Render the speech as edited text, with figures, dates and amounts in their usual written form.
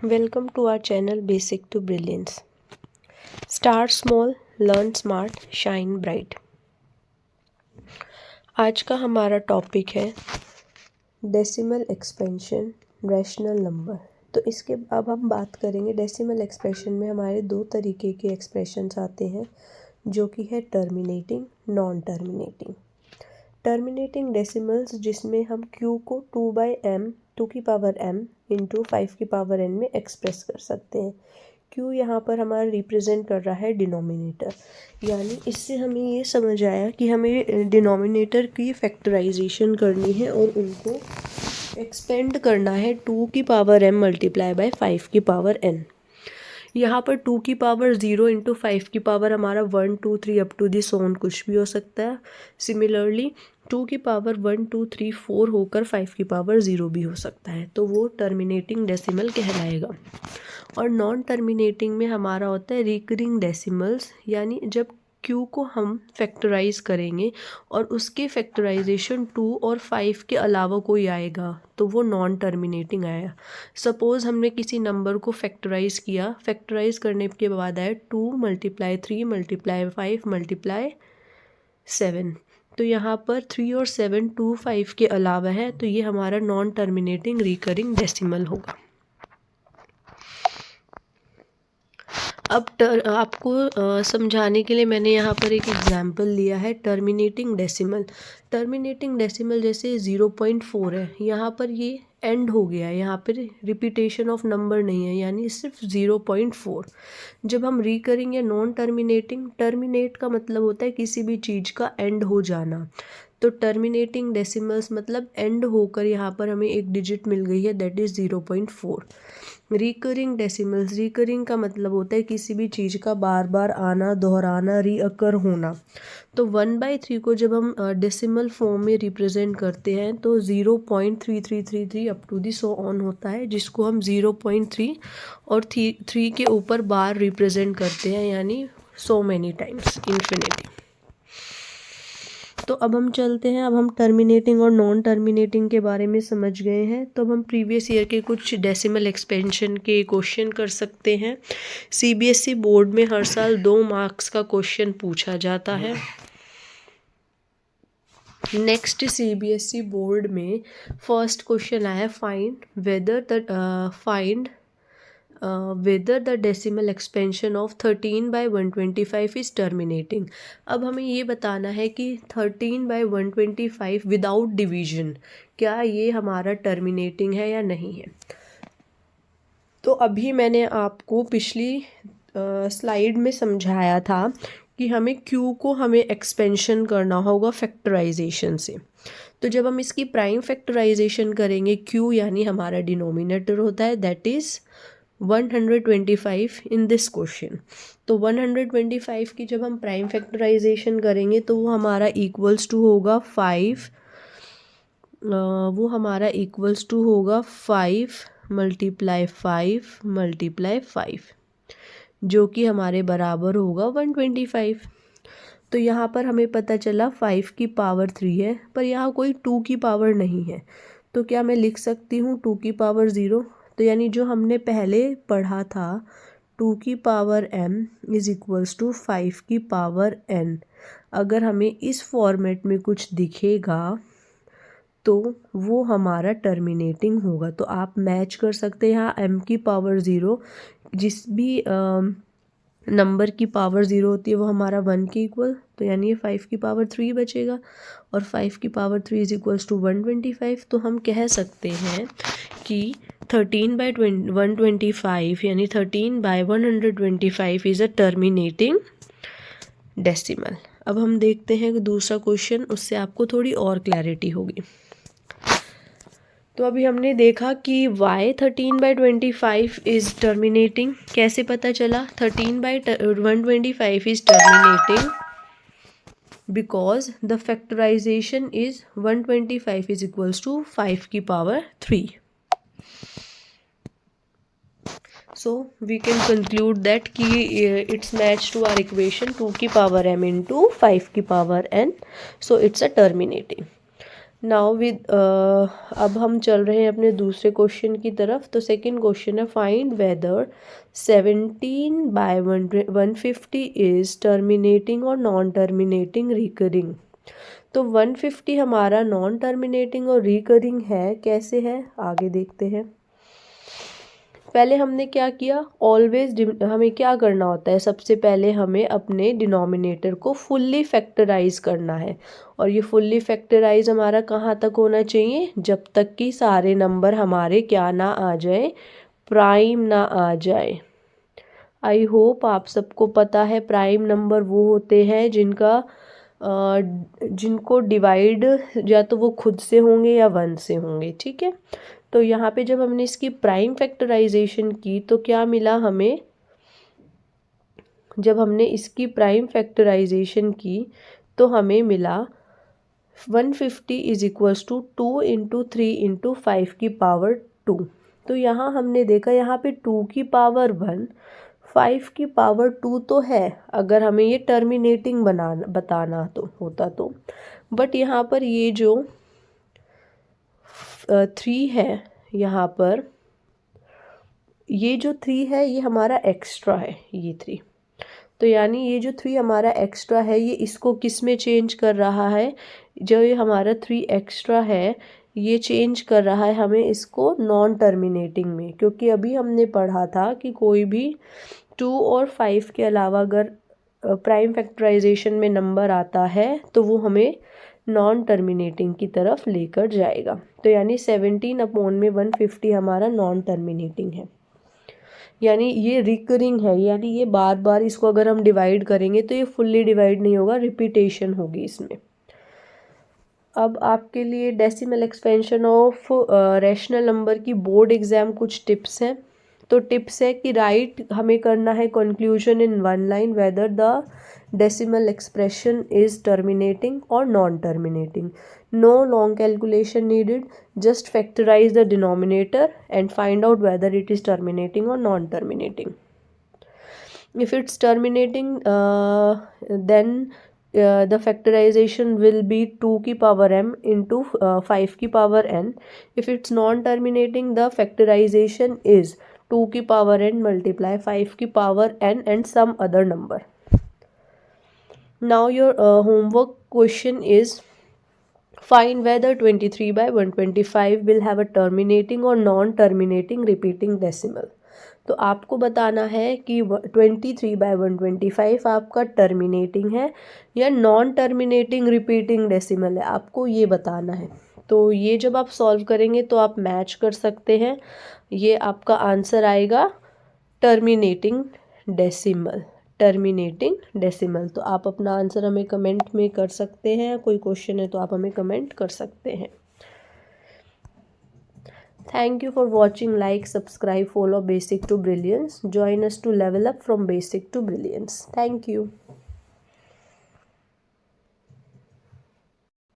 Welcome to our channel Basic to Brilliance. Start small, learn smart, shine bright. आज का हमारा topic है decimal expansion rational number. तो इसके अब हम बात करेंगे डेसिमल एक्सप्रेशन में हमारे दो तरीके के एक्सप्रेशंस आते हैं जो कि है terminating, non terminating. Terminating decimals जिसमें हम q को 2/m 2 की पावर m इंटू 5 की पावर n में एक्सप्रेस कर सकते हैं। q यहाँ पर हमारा रिप्रेजेंट कर रहा है डिनोमिनेटर, यानी इससे हमें ये समझ आया कि हमें डिनोमिनेटर की फैक्टराइजेशन करनी है और उनको एक्सपेंड करना है 2 की पावर m मल्टीप्लाई बाय 5 की पावर n। यहाँ पर 2 की पावर 0 इंटू 5 की पावर हमारा 1 2 3 अप टू दी सोन कुछ भी हो सकता है। सिमिलरली 2 की पावर 1 2 3 4 होकर 5 की पावर 0 भी हो सकता है, तो वो टर्मिनेटिंग डेसिमल कहलाएगा। और नॉन टर्मिनेटिंग में हमारा होता है रिकरिंग डेसिमल्स, यानी जब q को हम फैक्टराइज करेंगे और उसके फैक्टराइजेशन 2 और 5 के अलावा कोई आएगा तो वो नॉन टर्मिनेटिंग आया। सपोज़ हमने किसी नंबर को फैक्टराइज किया, फैक्टराइज करने के बाद आया 2 × 3 × 5 × 7, तो यहाँ पर 3 और 7 2 5 के अलावा है, तो ये हमारा नॉन टर्मिनेटिंग रिकरिंग डेसिमल होगा। अब आपको समझाने के लिए मैंने यहाँ पर एक एग्जाम्पल लिया है टर्मिनेटिंग डेसिमल। टर्मिनेटिंग डेसिमल जैसे 0.4 है, यहाँ पर ये एंड हो गया है, यहाँ पर रिपीटेशन ऑफ नंबर नहीं है, यानी सिर्फ 0.4। जब हम रिकरिंग या नॉन टर्मिनेटिंग, टर्मिनेट का मतलब होता है किसी भी चीज़ का एंड हो जाना, तो टर्मिनेटिंग डेसिमल्स मतलब एंड होकर यहाँ पर हमें एक डिजिट मिल गई है, that is 0.4। Recurring decimals, recurring का मतलब होता है किसी भी चीज़ का बार बार आना, दोहराना, रीअकर होना। तो 1/3 को जब हम डेसिमल फॉर्म में रिप्रेजेंट करते हैं तो 0.3333 up to the so on होता है, जिसको हम 0.3 और 3 के ऊपर बार रिप्रेजेंट करते हैं, यानी सो मैनी टाइम्स, इन्फिनिटी। तो अब हम चलते हैं, अब हम टर्मिनेटिंग और नॉन टर्मिनेटिंग के बारे में समझ गए हैं, तो अब हम प्रीवियस ईयर के कुछ डेसिमल एक्सपेंशन के क्वेश्चन कर सकते हैं। सीबीएसई बोर्ड में हर साल 2 मार्क्स का क्वेश्चन पूछा जाता है। नेक्स्ट सीबीएसई बोर्ड में फर्स्ट क्वेश्चन आया find whether the decimal expansion of 13/125 is terminating। अब हमें ये बताना है कि 13/125 विदाउट डिवीजन क्या ये हमारा टर्मिनेटिंग है या नहीं है। तो अभी मैंने आपको पिछली स्लाइड में समझाया था कि हमें q को हमें एक्सपेंशन करना होगा फैक्टराइजेशन से। तो जब हम इसकी प्राइम फैक्टराइजेशन करेंगे, q यानी हमारा डिनोमिनेटर होता है, that is 125 in this question. तो 125 की जब हम प्राइम फैक्टराइजेशन करेंगे तो वो हमारा इक्वल्स टू होगा 5 × 5 जो कि हमारे बराबर होगा 125। तो यहाँ पर हमें पता चला 5 की पावर 3 है, पर यहाँ कोई 2 की पावर नहीं है, तो क्या मैं लिख सकती हूँ 2 की पावर 0? तो यानी जो हमने पहले पढ़ा था 2 की power m is equals to 5 की पावर n, अगर हमें इस फॉर्मेट में कुछ दिखेगा तो वो हमारा टर्मिनेटिंग होगा। तो आप मैच कर सकते हैं, यहाँ m की पावर 0 जिस भी नंबर की पावर 0 होती है वो हमारा 1 के इक्वल, तो यानी ये 5 की पावर 3 बचेगा, और 5 की पावर 3 इज इक्वल्स टू 125। तो हम कह सकते हैं कि 13/125 यानी 13/125 इज़ अ टर्मिनेटिंग डेसिमल। अब हम देखते हैं दूसरा क्वेश्चन, उससे आपको थोड़ी और क्लैरिटी होगी। तो अभी हमने देखा कि y 13/25 इज़ टर्मिनेटिंग। कैसे पता चला 13/125 is terminating? Because the factorization is 125 is equals to 5 की power 3। So we can conclude that कि it's matched to our equation 2 की पावर m into 5 की power n, so it's a terminating। Now with अब हम चल रहे हैं अपने दूसरे क्वेश्चन की तरफ। तो सेकंड क्वेश्चन है फाइंड वेदर 17/150 इज टर्मिनेटिंग और नॉन टर्मिनेटिंग रिकरिंग। तो 150 हमारा नॉन टर्मिनेटिंग और रिकरिंग है, कैसे है आगे देखते हैं। पहले हमने क्या किया, ऑलवेज हमें क्या करना होता है, सबसे पहले हमें अपने डिनोमिनेटर को फुल्ली फैक्टराइज करना है। और ये फुल्ली फैक्टराइज हमारा कहाँ तक होना चाहिए, जब तक कि सारे नंबर हमारे क्या ना आ जाए, प्राइम ना आ जाए। आई होप आप सबको पता है प्राइम नंबर वो होते हैं जिनको डिवाइड या तो वो खुद से होंगे या 1 से होंगे, ठीक है। तो यहाँ पे जब हमने इसकी प्राइम फैक्टराइजेशन की तो क्या मिला हमें, जब हमने इसकी प्राइम फैक्टराइजेशन की तो हमें मिला 150 is equals to 2 into 3 into 5 की पावर 2। तो यहाँ हमने देखा यहाँ पे 2 की पावर 1, 5 की पावर 2 तो है अगर हमें ये टर्मिनेटिंग बताना तो होता तो, बट यहाँ पर ये जो 3 है, यहाँ पर ये जो 3 है ये हमारा एक्स्ट्रा है, ये 3। तो यानी ये जो 3 हमारा एक्स्ट्रा है ये इसको किस में चेंज कर रहा है, जो ये हमारा 3 एक्स्ट्रा है ये चेंज कर रहा है हमें इसको नॉन टर्मिनेटिंग में। क्योंकि अभी हमने पढ़ा था कि कोई भी 2 और 5 के अलावा अगर प्राइम फैक्टराइजेशन में नंबर आता है तो वो हमें नॉन टर्मिनेटिंग की तरफ लेकर जाएगा। तो यानी 17/150 हमारा नॉन टर्मिनेटिंग है, यानी ये रिकरिंग है, यानी ये बार बार इसको अगर हम डिवाइड करेंगे तो ये फुल्ली डिवाइड नहीं होगा, रिपीटेशन होगी इसमें। अब आपके लिए decimal expansion of rational number की बोर्ड एग्जाम कुछ टिप्स हैं। तो टिप्स है कि राइट हमें करना है conclusion in 1 line whether the decimal expression is terminating or non-terminating. No long calculation needed, just factorize the denominator and find out whether it is terminating or non-terminating. If it's terminating, then the factorization will be 2 की power m into 5 की power n. If it's non-terminating, the factorization is 2 की power n multiply 5 की power n and some other number. Now your homework question is find whether 23/125 will have a terminating or non-terminating repeating decimal. तो आपको बताना है कि 23/125 आपका terminating है या नॉन टर्मिनेटिंग रिपीटिंग डेसिमल है, आपको ये बताना है। तो ये जब आप सॉल्व करेंगे तो आप मैच कर सकते हैं, ये आपका आंसर आएगा टर्मिनेटिंग डेसिमल, टर्मिनेटिंग डेसिमल। तो आप अपना आंसर हमें कमेंट में कर सकते हैं, कोई क्वेश्चन है तो आप हमें कमेंट कर सकते हैं। Thank you for watching. Like, subscribe, follow Basic to Brilliance. Join us to level up from basic to brilliance. Thank you.